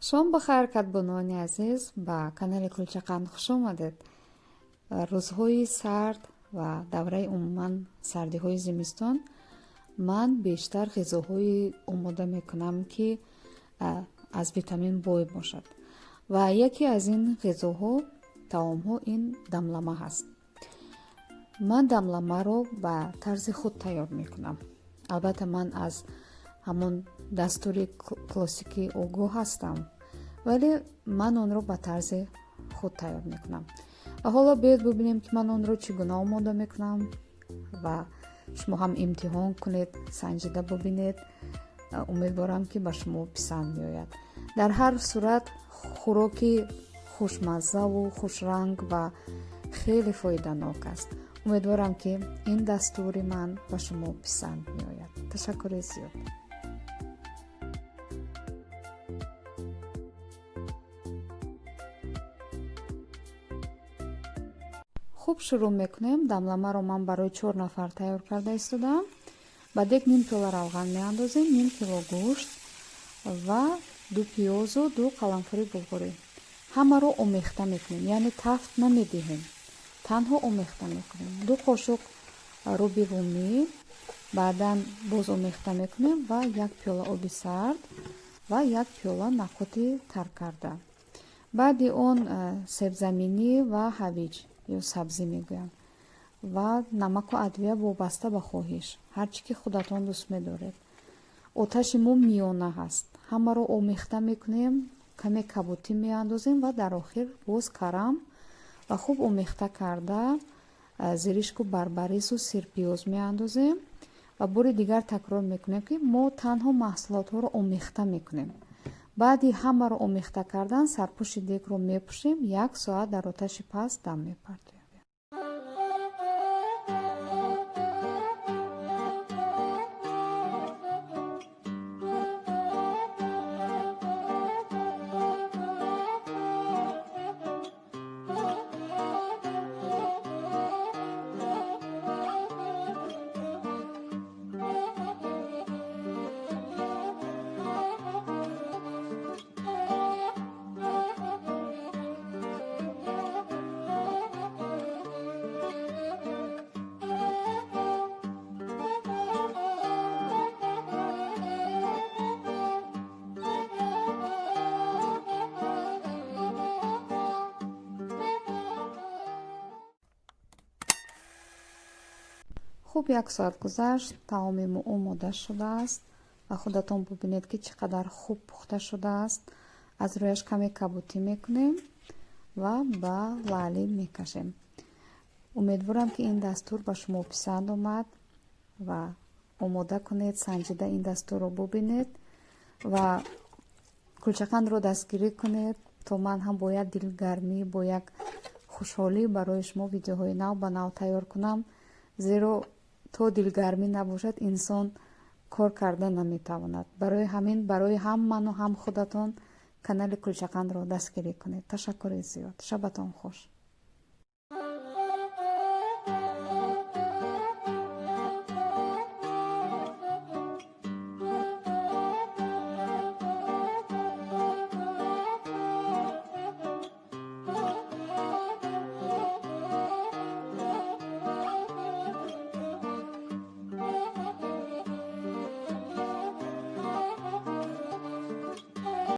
شام بخیر کدبانوانی عزیز با کانال کلچقند خوش آمدید. روزهای سرد و دوره عموما سردی های زمستان من بیشتر غذاهای آماده میکنم که از ویتامین بای باشد و یکی از این غذاها таоми ها این دملمه هست. من دملمه رو به طرز خود تیار میکنم. البته من از همون دستور کلاسیکی آگاه هستم ولی من اون رو به طرز خود تیار میکنم و حالا بیاید ببینیم که من اون رو چگونه آماده میکنم و شما هم امتحان کنید، سنجیده ببینید. امیدوارم که به شما پسند میآید. در هر صورت خوراکی خوشمزه و خوش رنگ و خیلی فایده ناک است. امیدوارم که این دستور من به شما پسند میآید. تشکر زیاد. خوب شروع میکنیم. دملمه رو من برای 4 نفر تیار کرده ایستادم. بعد یک نیم کیلو равған میاندازیم، نیم کیلو گوشت و 2 پیاز و 2 قرنفل بلغوری. همه رو آمیخته میکنیم، یعنی تفت نمیدهیم، تنها آمیخته میکنیم. 2 قاشق روبی رومی، بعدا باز آمیخته میکنیم و 1 پیاله آب سرد و 1 پیاله نخود تر کرده. بعد اون سیب زمینی و هویج یا سبزی میگویم و نمک و ادویه وابسته به خواهش، هرچی که خودتان دوست میدارید. آتش ما میانه هست. همه رو آمیخته میکنیم، کمی کبوتی میاندازیم و در آخر باز کرم و خوب آمیخته کرده زیرشک و بربریز و سرپیاز میاندازیم و بار دیگر تکرار میکنیم که ما تنها محصولات ها رو آمیخته میکنیم. بعدی همه رو آمیخته کردن سرپوش دیگ رو میپوشیم، 1 ساعت در آتش پست دم میپردیم. خوب 1 ساعت گذشت. таоми ما آماده شده است و خودتان ببینید که چقدر خوب پخته شده است. از رویش کمی کبوتی میکنیم و با لالی میکشیم. امیدوارم که این دستور به شما پسند آمد و آماده کنید، سنجیده این دستور رو ببینید و کلچقند رو دستگیری کنید تا من هم باید دلگرمی با یک خوشحالی برای شما ویدیوهای نو به نو تیار کنم. زیرا تا دلگرمی نباشد انسان کار کرده نمیتواند. برای همین برای هم من و هم خودتان کانال کلچقند رو دستگیری کنید. تشکر زیاد. شبتان خوش.